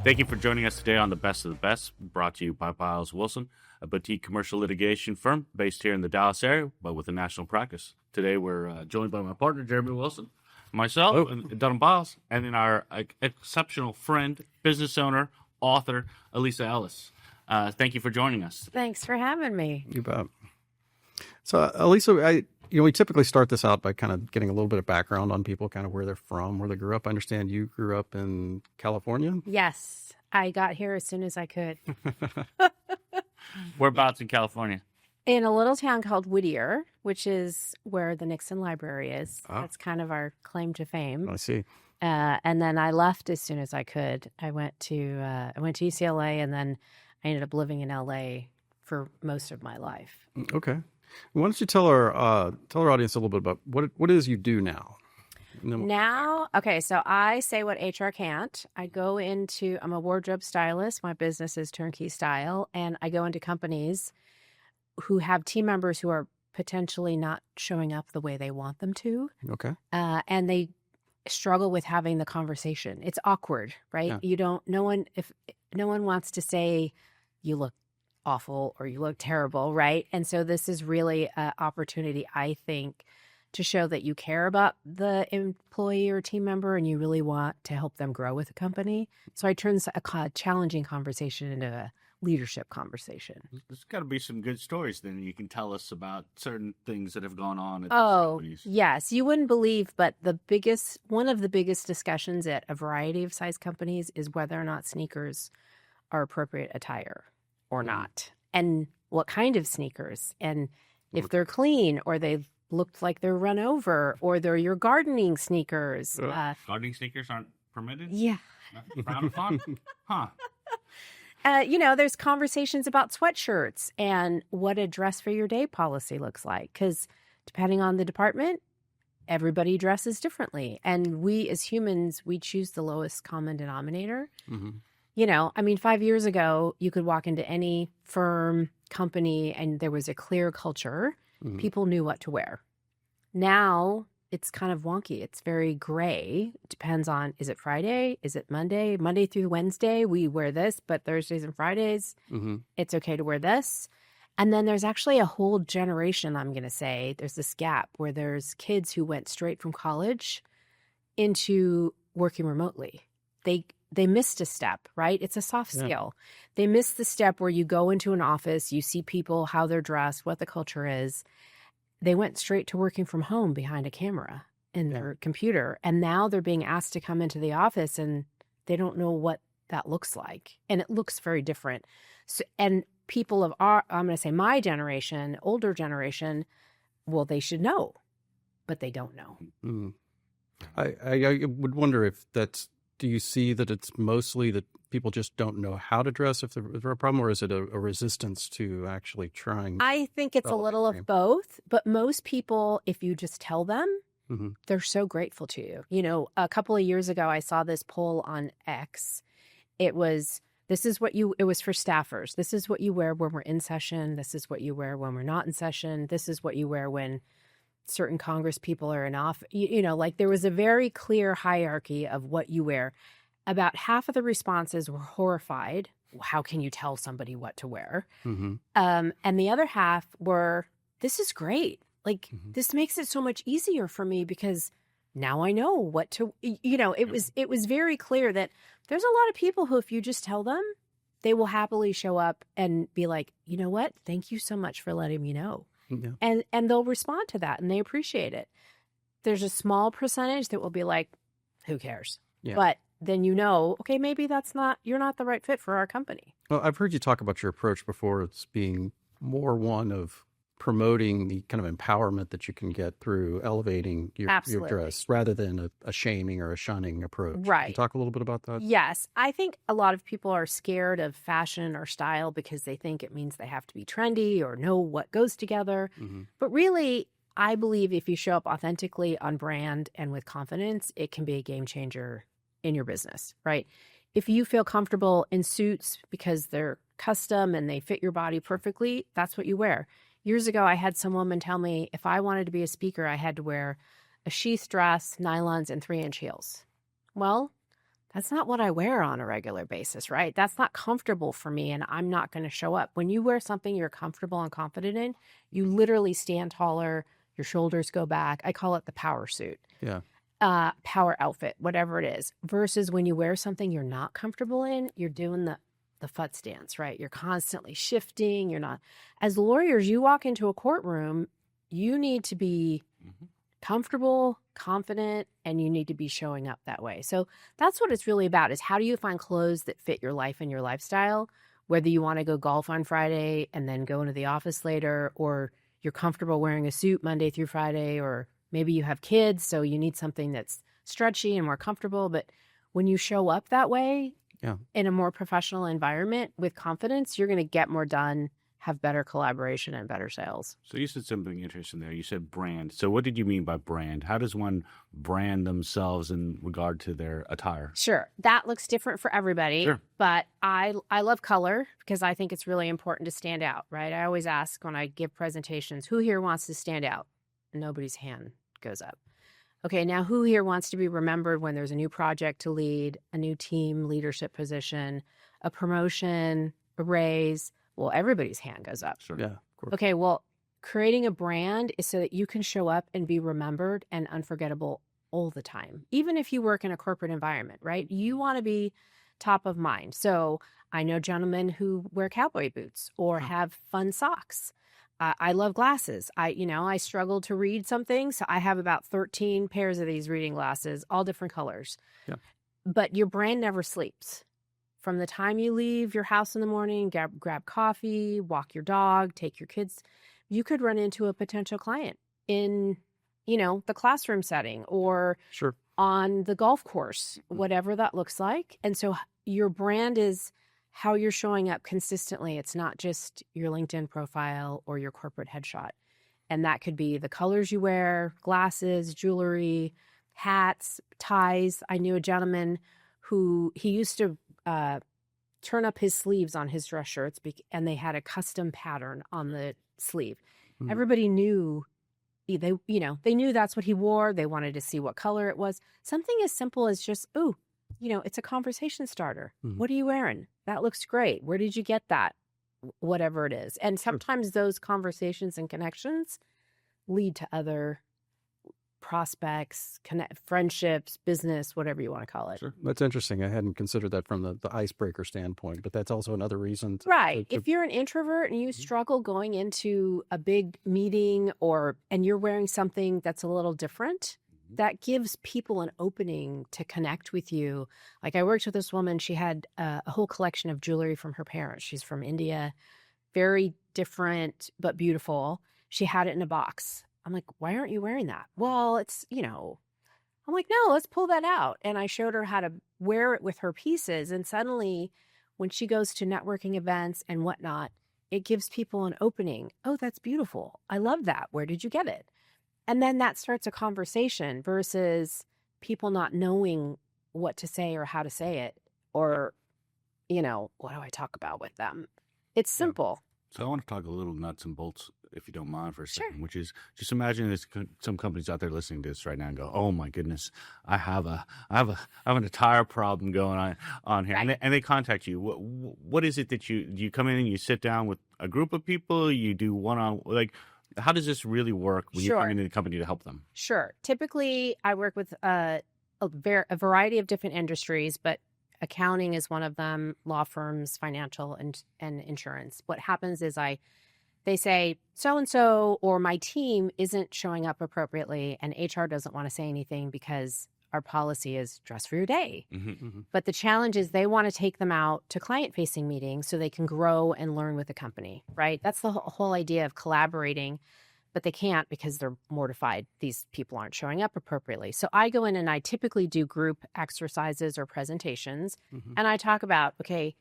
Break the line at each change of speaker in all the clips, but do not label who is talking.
Thank you for joining us today on The Best of the Best, brought to you by Piles Wilson, a boutique commercial litigation firm based here in the Dallas area, but with a national practice. Today, we're joined by my partner, Jeremy Wilson, myself, and Dunham Biles, and then our exceptional friend, business owner, author, Elisa Ellis. Thank you for joining us.
Thanks for having me.
You bet. So, Elisa, we typically start this out by kind of getting a little bit of background on people, kind of where they're from, where they grew up. I understand you grew up in California.
Yes, I got here as soon as I could.
Whereabouts in California?
In a little town called Whittier, which is where the Nixon Library is. That's kind of our claim to fame.
I see.
And then I left as soon as I could. I went to UCLA, and then I ended up living in LA for most of my life.
Okay. Why don't you tell our audience a little bit about what it is you do now?
Now, okay, so I say what HR can't. I'm a wardrobe stylist. My business is Turnkey Style, and I go into companies who have team members who are potentially not showing up the way they want them to.
Okay.
And they struggle with having the conversation. It's awkward, right?
Yeah.
If no one wants to say you look awful or you look terrible, right? And so this is really an opportunity, I think, to show that you care about the employee or team member and you really want to help them grow with the company. So I turn a challenging conversation into a leadership conversation.
There's got to be some good stories then you can tell us about certain things that have gone on at companies.
Yes. You wouldn't believe, but one of the biggest discussions at a variety of size companies is whether or not sneakers are appropriate attire or not, and what kind of sneakers, and if they're clean or they've looked like they're run over, or they're your gardening sneakers.
Gardening sneakers aren't permitted?
Yeah.
Frowned upon? Huh.
There's conversations about sweatshirts and what a dress for your day policy looks like, because depending on the department, everybody dresses differently. And we as humans, we choose the lowest common denominator. Mm-hmm. 5 years ago, you could walk into any firm, company, and there was a clear culture. Mm-hmm. People knew what to wear. Now, it's kind of wonky. It's very gray. It depends on, is it Friday? Is it Monday? Monday through Wednesday, we wear this, but Thursdays and Fridays, it's okay to wear this. And then there's actually a whole generation, I'm going to say, there's this gap where there's kids who went straight from college into working remotely. They missed a step, right? It's a soft skill. They missed the step where you go into an office, you see people, how they're dressed, what the culture is. They went straight to working from home behind a camera in their computer. And now they're being asked to come into the office and they don't know what that looks like. And it looks very different. So, and people of I'm going to say my generation, older generation, well, they should know, but they don't know.
Mm. I would wonder if that's, do you see that it's mostly that people just don't know how to dress if they're a problem, or is it a resistance to actually trying?
I think it's a little of both, but most people, if you just tell them, they're so grateful to you. A couple of years ago, I saw this poll on X. It was for staffers. This is what you wear when we're in session. This is what you wear when we're not in session. This is what you wear when certain Congress people are in office. There was a very clear hierarchy of what you wear. About half of the responses were horrified. How can you tell somebody what to wear? Mm-hmm. And the other half were, this is great. This makes it so much easier for me because now I know what to, it was very clear that there's a lot of people who, if you just tell them, they will happily show up and be like, you know what? Thank you so much for letting me know. Yeah. And they'll respond to that and they appreciate it. There's a small percentage that will be like, who cares? Yeah. But then okay, maybe you're not the right fit for our company.
Well, I've heard you talk about your approach before. It's being more one of promoting the kind of empowerment that you can get through elevating your dress rather than a shaming or a shunning approach.
Right.
Can you talk a little bit about that?
Yes. I think a lot of people are scared of fashion or style because they think it means they have to be trendy or know what goes together. Mm-hmm. But really, I believe if you show up authentically on brand and with confidence, it can be a game changer in your business, right? If you feel comfortable in suits because they're custom and they fit your body perfectly, that's what you wear. Years ago, I had some woman tell me if I wanted to be a speaker, I had to wear a sheath dress, nylons, and 3-inch heels. Well, that's not what I wear on a regular basis, right? That's not comfortable for me, and I'm not going to show up. When you wear something you're comfortable and confident in, you literally stand taller, your shoulders go back. I call it the power suit.
Yeah.
Power outfit, whatever it is, versus when you wear something you're not comfortable in, you're doing the futz dance, right? You're constantly shifting. You're not. As lawyers, you walk into a courtroom, you need to be comfortable, confident, and you need to be showing up that way. So that's what it's really about, is how do you find clothes that fit your life and your lifestyle, whether you want to go golf on Friday and then go into the office later, or you're comfortable wearing a suit Monday through Friday, or maybe you have kids, so you need something that's stretchy and more comfortable. But when you show up that way in a more professional environment with confidence, you're going to get more done, have better collaboration, and better sales.
So you said something interesting there. You said brand. So what did you mean by brand? How does one brand themselves in regard to their attire?
Sure. That looks different for everybody.
Sure.
But I love color because I think it's really important to stand out, right? I always ask when I give presentations, who here wants to stand out? And nobody's hand goes up. Okay, now who here wants to be remembered when there's a new project to lead, a new team leadership position, a promotion, a raise? Well, everybody's hand goes up.
Sure.
Yeah, of course.
Okay, well, creating a brand is so that you can show up and be remembered and unforgettable all the time, even if you work in a corporate environment, right? You want to be top of mind. So I know gentlemen who wear cowboy boots or have fun socks. I love glasses. I struggle to read something, so I have about 13 pairs of these reading glasses, all different colors.
Yeah.
But your brain never sleeps. From the time you leave your house in the morning, grab coffee, walk your dog, take your kids, you could run into a potential client in, the classroom setting or on the golf course, whatever that looks like. And so your brand is how you're showing up consistently. It's not just your LinkedIn profile or your corporate headshot. And that could be the colors you wear, glasses, jewelry, hats, ties. I knew a gentleman who he used to turn up his sleeves on his dress shirts and they had a custom pattern on the sleeve. Everybody knew they knew that's what he wore. They wanted to see what color it was. Something as simple as just, it's a conversation starter. What are you wearing? That looks great. Where did you get that? Whatever it is. And sometimes those conversations and connections lead to other prospects, friendships, business, whatever you want to call it.
Sure. That's interesting. I hadn't considered that from the icebreaker standpoint, but that's also another reason.
Right. If you're an introvert and you struggle going into a big meeting and you're wearing something that's a little different, that gives people an opening to connect with you. Like I worked with this woman, she had a whole collection of jewelry from her parents. She's from India, very different, but beautiful. She had it in a box. I'm like, why aren't you wearing that? Well, it's, I'm like, no, let's pull that out. And I showed her how to wear it with her pieces. And suddenly when she goes to networking events and whatnot, it gives people an opening. Oh, that's beautiful. I love that. Where did you get it? And then that starts a conversation versus people not knowing what to say or how to say it or, what do I talk about with them? It's simple.
So I want to talk a little nuts and bolts, if you don't mind, for a second, which is just imagine there's some companies out there listening to this right now and go, oh my goodness, I have an attire problem going on here.
Right.
And they contact you. What is it that you come in and you sit down with a group of people, you do how does this really work when you're coming into the company to help them?
Sure. Typically, I work with a variety of different industries, but accounting is one of them, law firms, financial, and insurance. What happens is they say, so-and-so or my team isn't showing up appropriately, and HR doesn't want to say anything because our policy is dress for your day. But the challenge is they want to take them out to client-facing meetings so they can grow and learn with the company, right? That's the whole idea of collaborating, but they can't because they're mortified. These people aren't showing up appropriately. So I go in and I typically do group exercises or presentations, and I talk about, okay,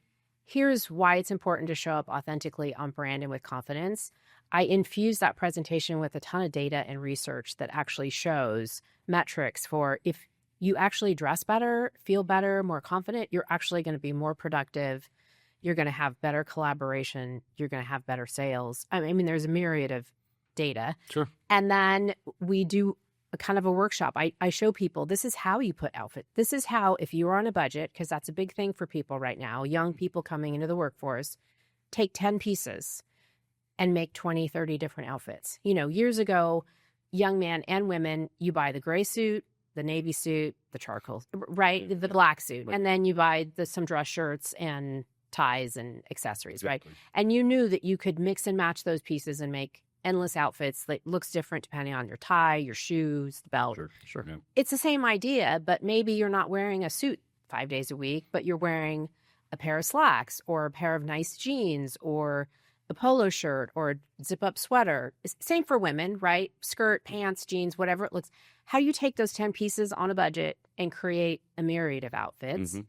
here's why it's important to show up authentically on brand and with confidence. I infuse that presentation with a ton of data and research that actually shows metrics for if you actually dress better, feel better, more confident, you're actually going to be more productive. You're going to have better collaboration. You're going to have better sales. I mean, there's a myriad of data.
Sure.
And then we do a kind of a workshop. I show people, this is how you put outfit. This is how, if you are on a budget, because that's a big thing for people right now, young people coming into the workforce, take 10 pieces and make 20, 30 different outfits. Years ago, young men and women, you buy the gray suit, the navy suit, the charcoal, right? The black suit.
Right.
And then you buy some dress shirts and ties and accessories,
Exactly.
right? And you knew that you could mix and match those pieces and make endless outfits that looks different depending on your tie, your shoes, the belt.
Sure. Yeah.
It's the same idea, but maybe you're not wearing a suit 5 days a week, but you're wearing a pair of slacks or a pair of nice jeans or a polo shirt or a zip-up sweater. Same for women, right? Skirt, pants, jeans, whatever it looks. How do you take those 10 pieces on a budget and create a myriad of outfits?
Mm-hmm.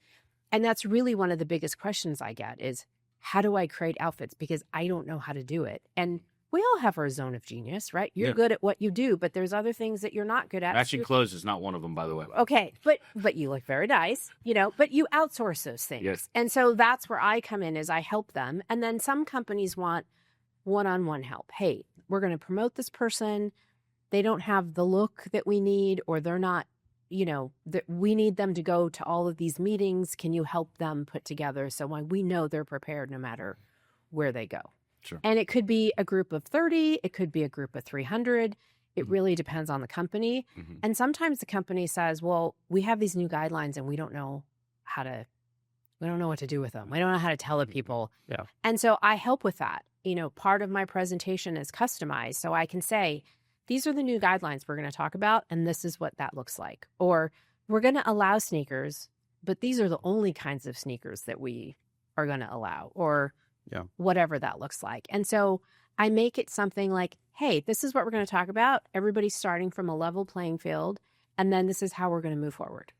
And that's really one of the biggest questions I get is, how do I create outfits? Because I don't know how to do it. And we all have our zone of genius, right? You're good at what you do, but there's other things that you're not good at.
Matching clothes is not one of them, by the way.
Okay, but you look very nice, but you outsource those things.
Yes.
And so that's where I come in, is I help them. And then some companies want one-on-one help. Hey, we're going to promote this person. They don't have the look that we need, or they're not, that we need them to go to all of these meetings. Can you help them put together so we know they're prepared no matter where they go?
Sure.
And it could be a group of 30. It could be a group of 300. It really depends on the company.
Mm-hmm.
And sometimes the company says, well, we have these new guidelines and we don't know what to do with them. We don't know how to tell the people.
Yeah.
And so I help with that. Part of my presentation is customized. So I can say, these are the new guidelines we're going to talk about, and this is what that looks like. Or we're going to allow sneakers, but these are the only kinds of sneakers that we are going to allow, or whatever that looks like. And so I make it something like, hey, this is what we're going to talk about. Everybody's starting from a level playing field, and then this is how we're going to move forward.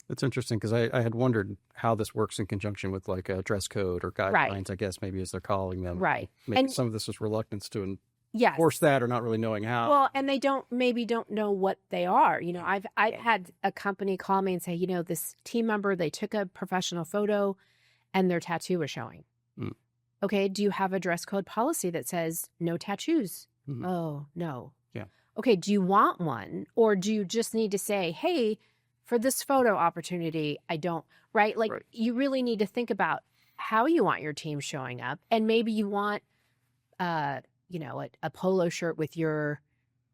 It's interesting because I had wondered how this works in conjunction with like a dress code or guidelines,
Right.
I guess maybe as they're calling them.
Right.
Maybe
And-
some of this was reluctance to
Yes.
enforce that or not really knowing how.
Well, and they don't know what they are. I've had a company call me and say, this team member, they took a professional photo and their tattoo was showing.
Mm.
Okay, do you have a dress code policy that says no tattoos?
Mhm.
Oh, no.
Yeah.
Okay, do you want one? Or do you just need to say, hey, for this photo opportunity, I don't, right? Like
Right.
you really need to think about how you want your team showing up. And maybe you want, a polo shirt with your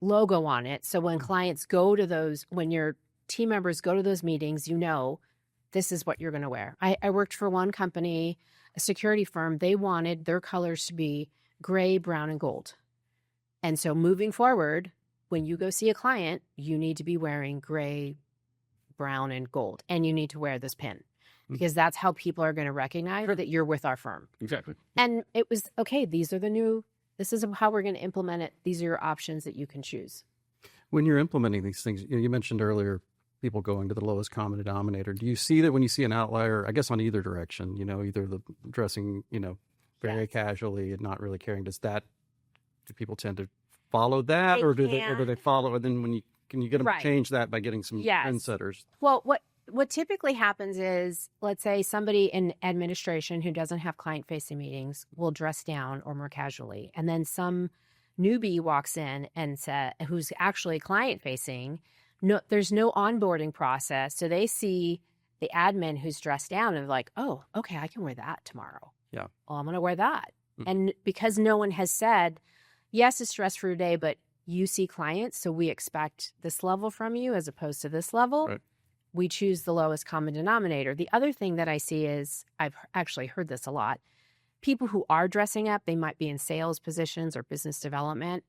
logo on it. So when clients go to when your team members go to those meetings, this is what you're going to wear. I worked for one company, a security firm. They wanted their colors to be gray, brown, and gold. And so moving forward, when you go see a client, you need to be wearing gray, brown, and gold. And you need to wear this pin because that's how people are going to recognize that you're with our firm.
Exactly.
And it was, okay, this is how we're going to implement it. These are your options that you can choose.
When you're implementing these things, you mentioned earlier people going to the lowest common denominator. Do you see that when you see an outlier, I guess on either direction, either the dressing, very
Yes.
casually and not really caring, do people tend to follow that
They
or do
can.
they follow? And then can you get them
Right.
to change that by getting some
Yes.
trendsetters?
Well, what typically happens is, let's say somebody in administration who doesn't have client-facing meetings will dress down or more casually. And then some newbie walks in and who's actually client-facing. No, there's no onboarding process. So they see the admin who's dressed down and like, oh, okay, I can wear that tomorrow.
Yeah.
Well, I'm going to wear that.
Mm-hmm.
And because no one has said, yes, it's dress for your day, but you see clients, so we expect this level from you as opposed to this level.
Right.
We choose the lowest common denominator. The other thing that I see is, I've actually heard this a lot, people who are dressing up, they might be in sales positions or business development.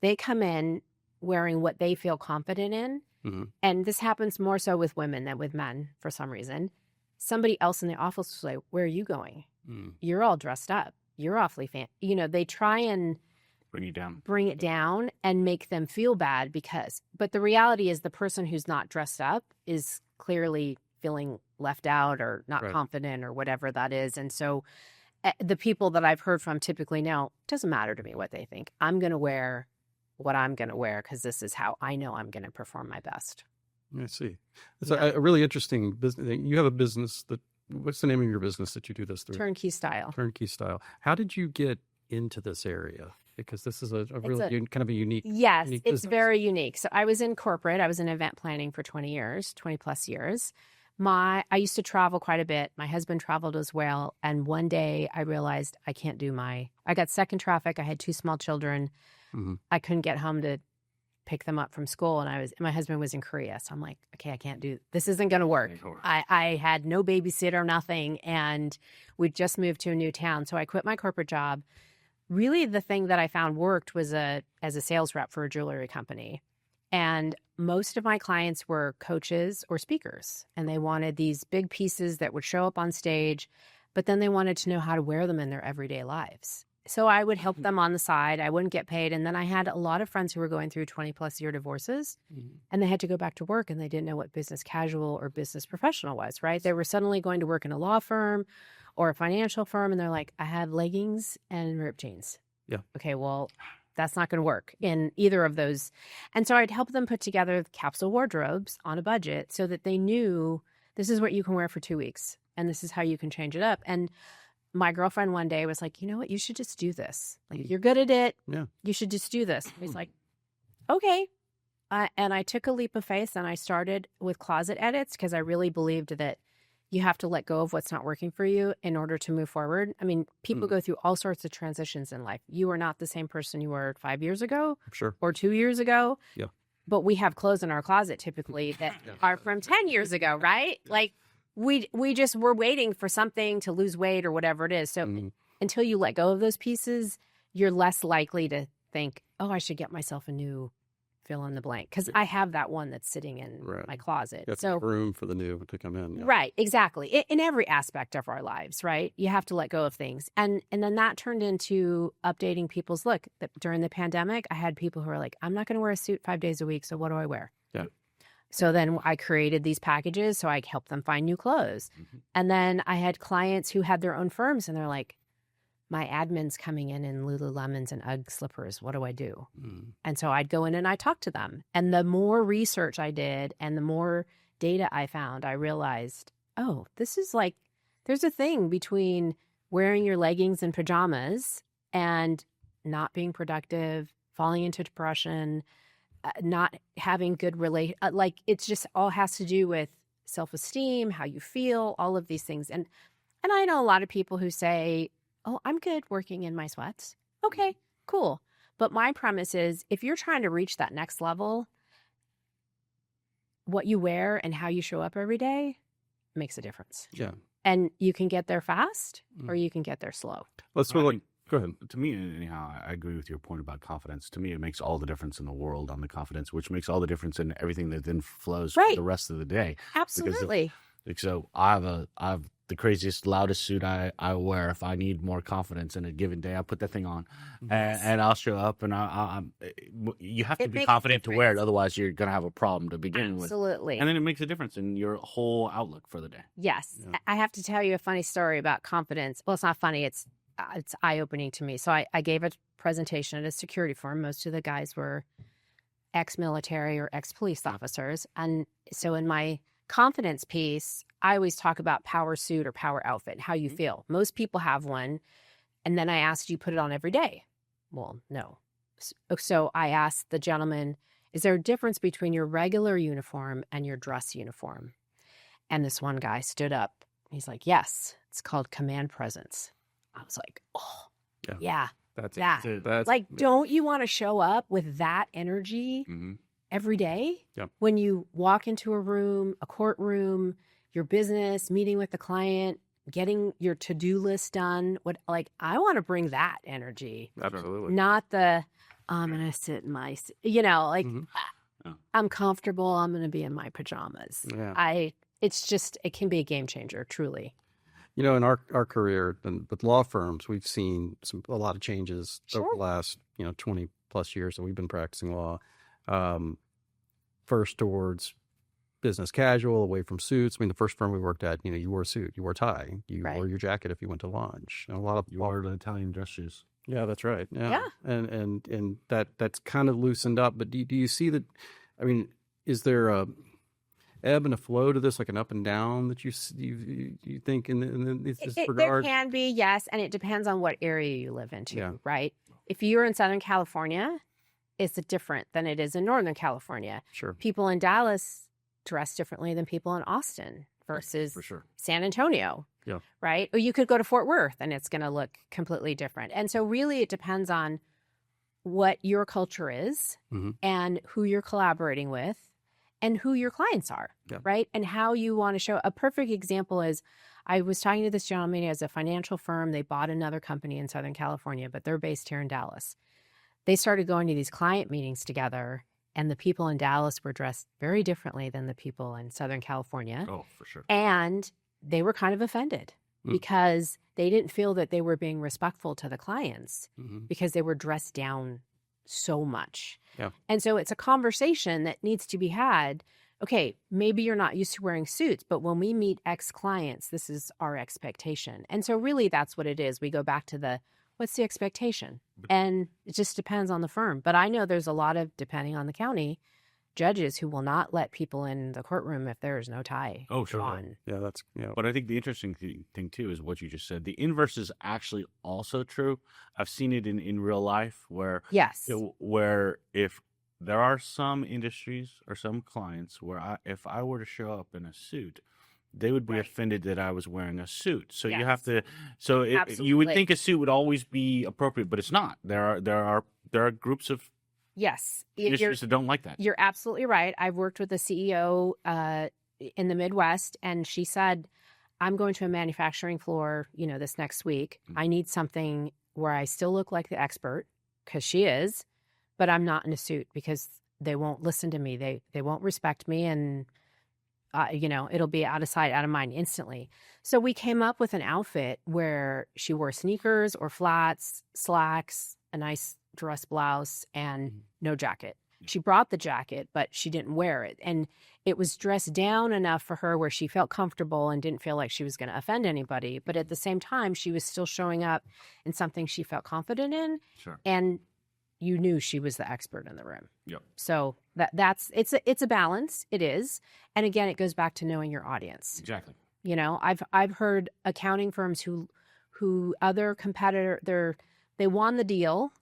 They come in wearing what they feel confident in.
Mm-hmm.
And this happens more so with women than with men for some reason. Somebody else in the office will say, where are you going?
Mm.
You're all dressed up. You're awfully they try and bring it down and make them feel bad but the reality is the person who's not dressed up is clearly feeling left out or not
Right.
confident or whatever that is. And so the people that I've heard from typically now, it doesn't matter to me what they think. I'm going to wear what I'm going to wear because this is how I know I'm going to perform my best.
I see. It's a really interesting business. You have a business what's the name of your business that you do this through?
Turnkey Style.
Turnkey Style. How did you get into this area? Because this is a really kind of a unique
Yes,
unique
it's
business.
very unique. So I was in corporate. I was in event planning for 20 plus years. I used to travel quite a bit. My husband traveled as well. And one day I realized I can't do I got stuck in traffic. I had 2 small children.
Mm-hmm.
I couldn't get home to pick them up from school. And my husband was in Korea. So I'm like, okay, I can't this isn't going to work. I had no babysitter, nothing. And we just moved to a new town. So I quit my corporate job. Really, the thing that I found worked was as a sales rep for a jewelry company. And most of my clients were coaches or speakers. And they wanted these big pieces that would show up on stage, but then they wanted to know how to wear them in their everyday lives. So I would help them on the side. I wouldn't get paid. And then I had a lot of friends who were going through 20+ year divorces, and they had to go back to work, and they didn't know what business casual or business professional was, right? They were suddenly going to work in a law firm or a financial firm, and they're like, I have leggings and ripped jeans.
Yeah.
Okay, well, that's not going to work in either of those. And so I'd help them put together capsule wardrobes on a budget so that they knew this is what you can wear for 2 weeks, and this is how you can change it up. And my girlfriend one day was like, you know what, you should just do this. Like, you're good at it.
Yeah.
You should just do this. And he's like, okay. And I took a leap of faith, and I started with closet edits because I really believed that you have to let go of what's not working for you in order to move forward. I mean, people go through all sorts of transitions in life. You are not the same person you were 5 years ago or 2 years ago.
Yeah.
But we have clothes in our closet typically that are from 10 years ago, right? Like we just were waiting for something to lose weight or whatever it is. So until you let go of those pieces, you're less likely to think, oh, I should get myself a new fill in the blank, because I have that one that's sitting in my closet.
So room for the new to come in. Yeah.
Right, exactly. In every aspect of our lives, right? You have to let go of things. And then that turned into updating people's look. During the pandemic, I had people who were like, I'm not going to wear a suit 5 days a week, so what do I wear?
Yeah.
So then I created these packages so I helped them find new clothes. And then I had clients who had their own firms, and they're like, my admin's coming in Lululemons and UGG slippers. What do I do? And so I'd go in and I talk to them. And the more research I did and the more data I found, I realized, oh, this is like, there's a thing between wearing your leggings and pajamas and not being productive, falling into depression, not having good like it's just all has to do with self-esteem, how you feel, all of these things. And I know a lot of people who say, oh, I'm good working in my sweats. Okay, cool. But my premise is, if you're trying to reach that next level, what you wear and how you show up every day makes a difference.
Yeah.
And you can get there fast or you can get there slow.
Go ahead.
To me, anyhow, I agree with your point about confidence. To me, it makes all the difference in the world on the confidence, which makes all the difference in everything that then flows for the rest of the day.
Absolutely.
So I have the craziest, loudest suit I wear. If I need more confidence in a given day, I put that thing on, and I'll show up. And you have to be confident to wear it, otherwise you're gonna have a problem to begin with.
Absolutely.
And then it makes a difference in your whole outlook for the day.
Yes, I have to tell you a funny story about confidence. Well, it's not funny. It's eye-opening to me. So I gave a presentation at a security firm. Most of the guys were ex-military or ex-police officers, and so in my confidence piece, I always talk about power suit or power outfit, how you feel. Most people have one. And then I asked, you put it on every day? Well, no. So I asked the gentleman, is there a difference between your regular uniform and your dress uniform? And this one guy stood up. He's like, yes, it's called command presence. I was like, oh, yeah.
That's
like, don't you want to show up with that energy every day?
Yep.
When you walk into a room, a courtroom, your business, meeting with the client, getting your to-do list done. I want to bring that energy.
Absolutely.
Not I'm going to sit in my, I'm comfortable. I'm going to be in my pajamas.
Yeah.
It can be a game changer, truly.
In our career and with law firms, we've seen a lot of changes over the last 20+ years that we've been practicing law. First towards business casual, away from suits. I mean, the first firm we worked at, you wore a suit, you wore a tie, you
Right.
wore your jacket if you went to lunch. And
You wore the Italian dress shoes.
Yeah, that's right.
Yeah.
And that's kind of loosened up. But do you see that? I mean, is there a ebb and a flow to this, like an up and down that you think in this regard?
There can be, yes, and it depends on what area you live into,
Yeah.
right? If you're in Southern California, it's different than it is in Northern California.
Sure.
People in Dallas dress differently than people in Austin versus
For sure.
San Antonio.
Yeah.
Right? Or you could go to Fort Worth and it's going to look completely different. And so really it depends on what your culture is and who you're collaborating with and who your clients are, right? And how you want to show. A perfect example is I was talking to this gentleman. He has a financial firm. They bought another company in Southern California, but they're based here in Dallas. They started going to these client meetings together, and the people in Dallas were dressed very differently than the people in Southern California.
Oh, for sure.
And they were kind of offended because they didn't feel that they were being respectful to the clients because they were dressed down so much.
Yeah.
And so it's a conversation that needs to be had. Okay, maybe you're not used to wearing suits, but when we meet ex-clients, this is our expectation. And so really that's what it is. We go back to what's the expectation? And it just depends on the firm. But I know there's a lot of, depending on the county, judges who will not let people in the courtroom if there is no tie on.
Yeah,
But I think the interesting thing too is what you just said. The inverse is actually also true. I've seen it in real life where where if there are some industries or some clients where if I were to show up in a suit, they would be offended that I was wearing a suit. So you have to. So you would think a suit would always be appropriate, but it's not. There are groups of industries that don't like that.
You're absolutely right. I've worked with a CEO in the Midwest, and she said, "I'm going to a manufacturing floor, this next week. I need something where I still look like the expert, because she is, but I'm not in a suit because they won't listen to me. They won't respect me, and." It'll be out of sight, out of mind instantly. So we came up with an outfit where she wore sneakers or flats, slacks, a nice dress blouse, and no jacket. She brought the jacket, but she didn't wear it. And it was dressed down enough for her where she felt comfortable and didn't feel like she was going to offend anybody. But at the same time, she was still showing up in something she felt confident in.
Sure. And
you knew she was the expert in the room.
Yep.
So it's a balance. It is. And again, it goes back to knowing your audience.
Exactly.
I've heard accounting firms who other competitor, they won the deal,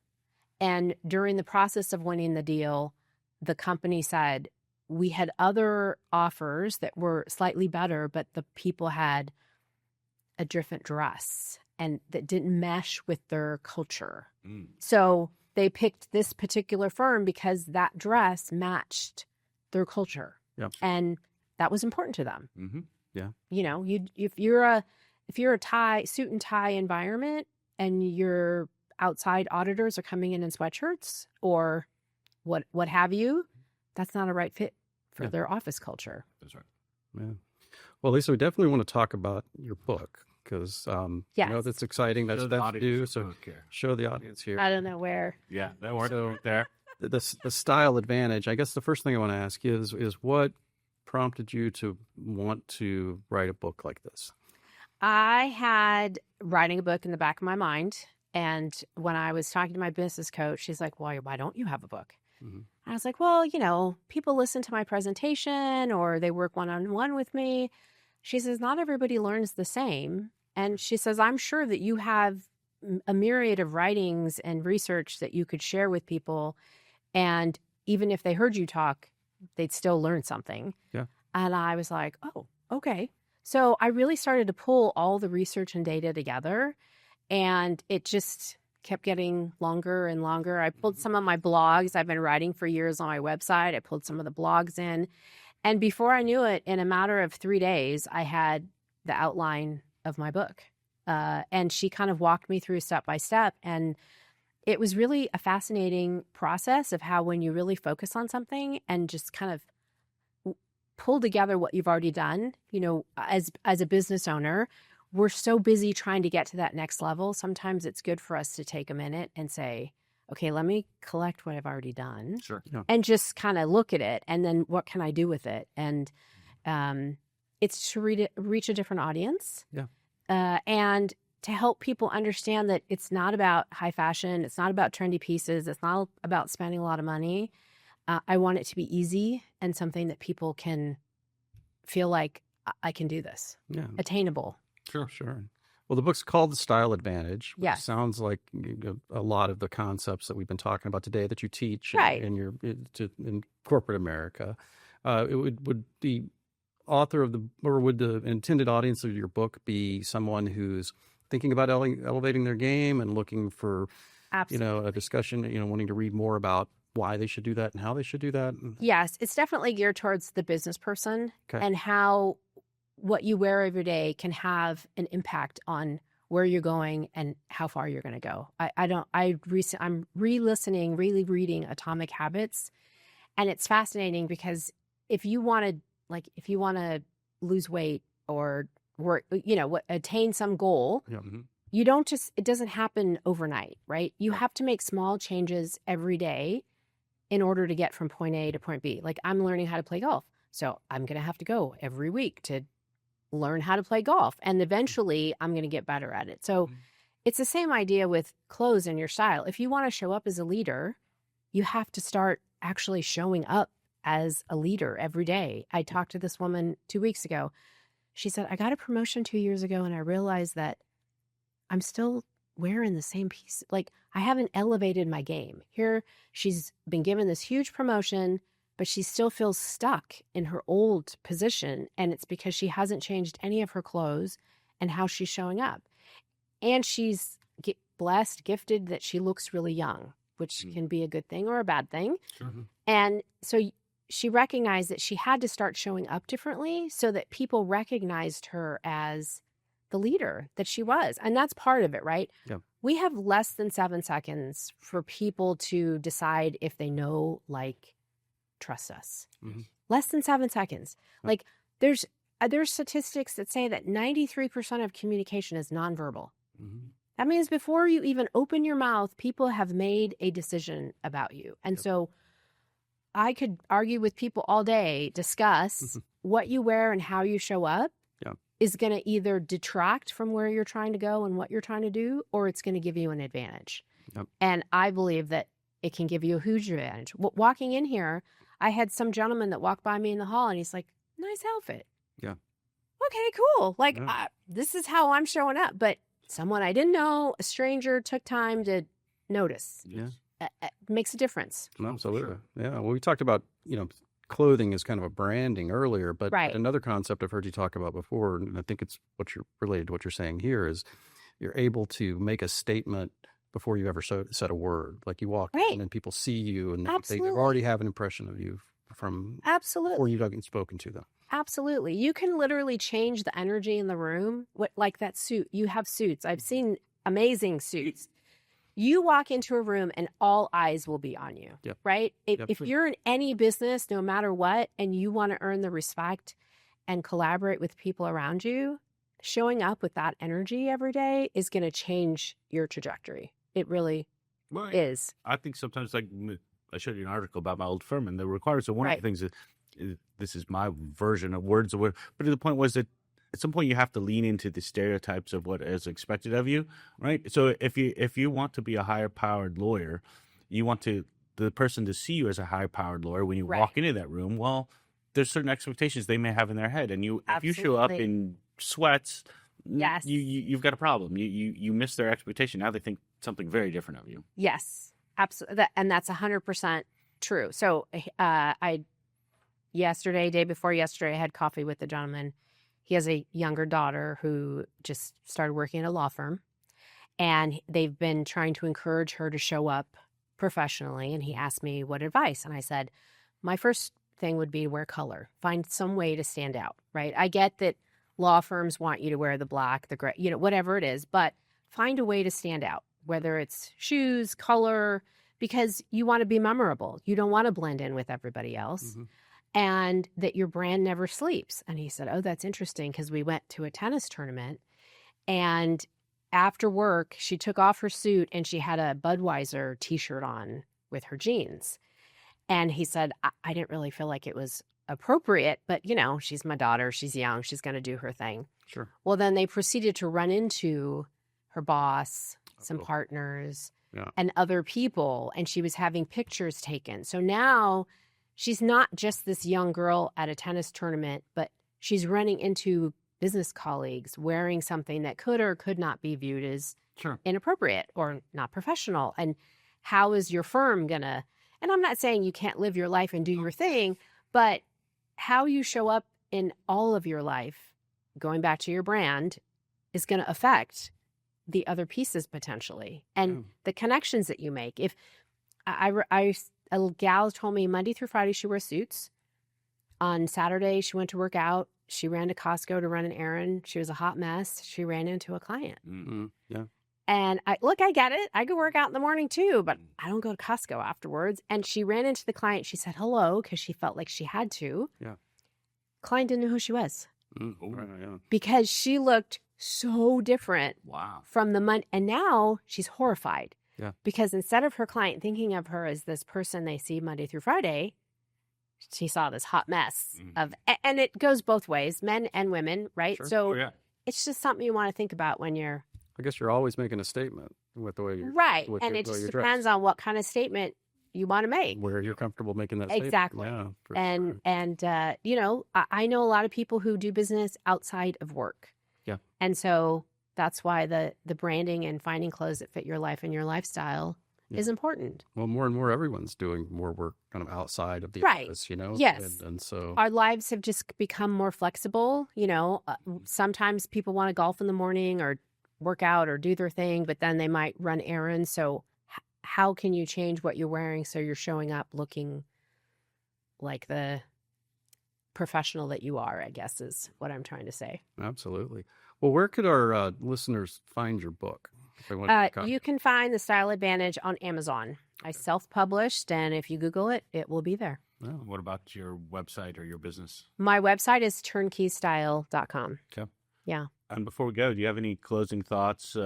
and during the process of winning the deal, the company said, we had other offers that were slightly better, but the people had a different dress and that didn't mesh with their culture. So they picked this particular firm because that dress matched their culture.
Yep.
And that was important to them.
Mm-hmm.
Yeah.
If you're a suit and tie environment and your outside auditors are coming in sweatshirts or what have you, that's not a right fit for their office culture.
That's right.
Yeah. Well, Lisa, we definitely want to talk about your book because that's exciting. That's stuff to do. So show the audience here.
I don't know where.
Yeah, that worked there.
The style advantage. I guess the first thing I want to ask you is what prompted you to want to write a book like this?
I had writing a book in the back of my mind. And when I was talking to my business coach, she's like, well, why don't you have a book? Mm-hmm. I was like, well, people listen to my presentation or they work one-on-one with me. She says, not everybody learns the same. And she says, I'm sure that you have a myriad of writings and research that you could share with people. And even if they heard you talk, they'd still learn something.
Yeah.
And I was like, oh, okay. So I really started to pull all the research and data together, and it just kept getting longer and longer. I pulled some of my blogs. I've been writing for years on my website. I pulled some of the blogs in. And before I knew it, in a matter of 3 days, I had the outline of my book. And she kind of walked me through step by step. And it was really a fascinating process of how when you really focus on something and just kind of pull together what you've already done, as a business owner, we're so busy trying to get to that next level. Sometimes it's good for us to take a minute and say, okay, let me collect what I've already done
Sure.
Yeah.
and just kind of look at it. And then what can I do with it? And it's to reach a different audience.
Yeah.
And to help people understand that it's not about high fashion. It's not about trendy pieces. It's not about spending a lot of money. I want it to be easy and something that people can feel like I can do this.
Yeah.
Attainable.
Sure. Well, the book's called The Style Advantage, which
Yes.
sounds like a lot of the concepts that we've been talking about today that you teach
Right.
in corporate America. Would the author of would the intended audience of your book be someone who's thinking about elevating their game and looking for,
Absolutely.
a discussion, wanting to read more about why they should do that and how they should do that?
Yes, it's definitely geared towards the business person
Okay.
and how what you wear every day can have an impact on where you're going and how far you're going to go. I'm rereading Atomic Habits, and it's fascinating because if you want to lose weight or work, attain some goal,
Yeah.
you don't it doesn't happen overnight, right? You have to make small changes every day in order to get from point A to point B. Like, I'm learning how to play golf, so I'm going to have to go every week to learn how to play golf. And eventually I'm going to get better at it. So it's the same idea with clothes and your style. If you want to show up as a leader, you have to start actually showing up as a leader every day. I talked to this woman 2 weeks ago. She said, I got a promotion 2 years ago and I realized that I'm still wearing the same piece. Like, I haven't elevated my game. Here, she's been given this huge promotion, but she still feels stuck in her old position. And it's because she hasn't changed any of her clothes and how she's showing up. And she's blessed, gifted that she looks really young, which can be a good thing or a bad thing.
Sure.
And so she recognized that she had to start showing up differently so that people recognized her as the leader that she was. And that's part of it, right?
Yeah.
We have less than 7 seconds for people to decide if they know, like, trust us.
Mm-hmm.
Less than 7 seconds. Like, there's statistics that say that 93% of communication is nonverbal.
Mm-hmm.
That means before you even open your mouth, people have made a decision about you. And so I could argue with people all day, discuss what you wear and how you show up is going to either detract from where you're trying to go and what you're trying to do, or it's going to give you an advantage.
Yep.
And I believe that it can give you a huge advantage. Walking in here, I had some gentleman that walked by me in the hall and he's like, nice outfit.
Yeah.
Okay, cool. Like, this is how I'm showing up. But someone I didn't know, a stranger, took time to notice.
Yeah.
It makes a difference.
Absolutely. Yeah. Well, we talked about, clothing is kind of a branding earlier, but another concept I've heard you talk about before, and I think it's related to what you're saying here, is you're able to make a statement before you ever said a word. Like, you walk in and people see you and they already have an impression of you from before you've even spoken to them.
Absolutely. You can literally change the energy in the room. Like that suit. You have suits. I've seen amazing suits. You walk into a room and all eyes will be on you, right? If you're in any business, no matter what, and you want to earn the respect and collaborate with people around you, showing up with that energy every day is going to change your trajectory. It really is.
I think sometimes, like, I showed you an article about my old firm, and the requirements of one of the things is this is my version of words, but the point was that at some point you have to lean into the stereotypes of what is expected of you, right? So if you want to be a higher powered lawyer, you want the person to see you as a high powered lawyer when you walk into that room. Well, there's certain expectations they may have in their head, and if you show up in sweats, you've got a problem. You miss their expectation. Now they think something very different of you.
Yes, absolutely, and that's 100% true. So day before yesterday, I had coffee with a gentleman. He has a younger daughter who just started working at a law firm, and they've been trying to encourage her to show up professionally. And he asked me what advice, and I said, my first thing would be wear color. Find some way to stand out, right? I get that law firms want you to wear the black, the gray, whatever it is, but find a way to stand out, whether it's shoes, color, because you want to be memorable. You don't want to blend in with everybody else. Mm-hmm. And that your brand never sleeps. And he said, oh, that's interesting, because we went to a tennis tournament and after work, she took off her suit and she had a Budweiser t-shirt on with her jeans. And he said, I didn't really feel like it was appropriate, but she's my daughter. She's young. She's going to do her thing.
Sure.
Well, then they proceeded to run into her boss, some partners, and other people. And she was having pictures taken. So now she's not just this young girl at a tennis tournament, but she's running into business colleagues wearing something that could or could not be viewed as inappropriate or not professional. And how is your firm going to, and I'm not saying you can't live your life and do your thing, but how you show up in all of your life, going back to your brand, is going to affect the other pieces potentially and the connections that you make. If a gal told me Monday through Friday she wears suits. On Saturday, she went to work out. She ran to Costco to run an errand. She was a hot mess. She ran into a client.
Mm-hmm. Yeah.
And I get it. I go work out in the morning too, but I don't go to Costco afterwards. And she ran into the client. She said hello because she felt like she had to.
Yeah.
Client didn't know who she was.
Right,
because she looked so different from the month. And now she's horrified.
Yeah.
Because instead of her client thinking of her as this person they see Monday through Friday, she saw this hot mess of, and it goes both ways, men and women, right?
Sure.
So it's just something you want to think about when you're.
I guess you're always making a statement with the way you're.
Right. And it just depends on what kind of statement you want to make.
Where you're comfortable making that statement.
Exactly.
Yeah,
and I know a lot of people who do business outside of work.
Yeah.
And so that's why the branding and finding clothes that fit your life and your lifestyle is important.
Well, more and more everyone's doing more work kind of outside of the office,
Yes.
And so
our lives have just become more flexible. Sometimes people want to golf in the morning or work out or do their thing, but then they might run errands. So how can you change what you're wearing so you're showing up looking like the professional that you are, I guess is what I'm trying to say.
Absolutely. Well, where could our listeners find your book? If they want to
you can find The Style Advantage on Amazon. I self-published, and if you Google it, it will be there.
Oh.
What about your website or your business?
My website is turnkeystyle.com.
Okay.
Yeah.
And before we go, do you have any closing thoughts,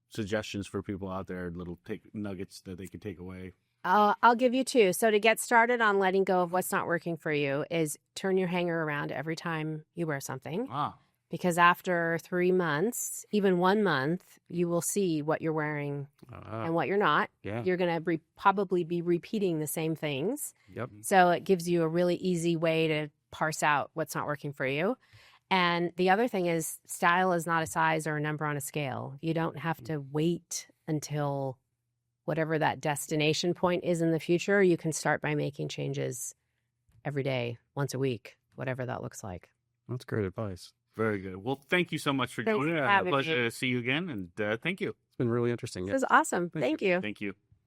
suggestions for people out there, little nuggets that they could take away?
I'll give you two. So to get started on letting go of what's not working for you is turn your hanger around every time you wear something. Because after 3 months, even 1 month, you will see what you're wearing and what you're not.
Yeah.
You're going to probably be repeating the same things.
Yep.
So it gives you a really easy way to parse out what's not working for you. And the other thing is style is not a size or a number on a scale. You don't have to wait until whatever that destination point is in the future. You can start by making changes every day, once a week, whatever that looks like.
That's great advice.
Very good. Well, thank you so much for joining. A pleasure to see you again, and thank you.
It's been really interesting.
It was awesome. Thank you.
Thank you.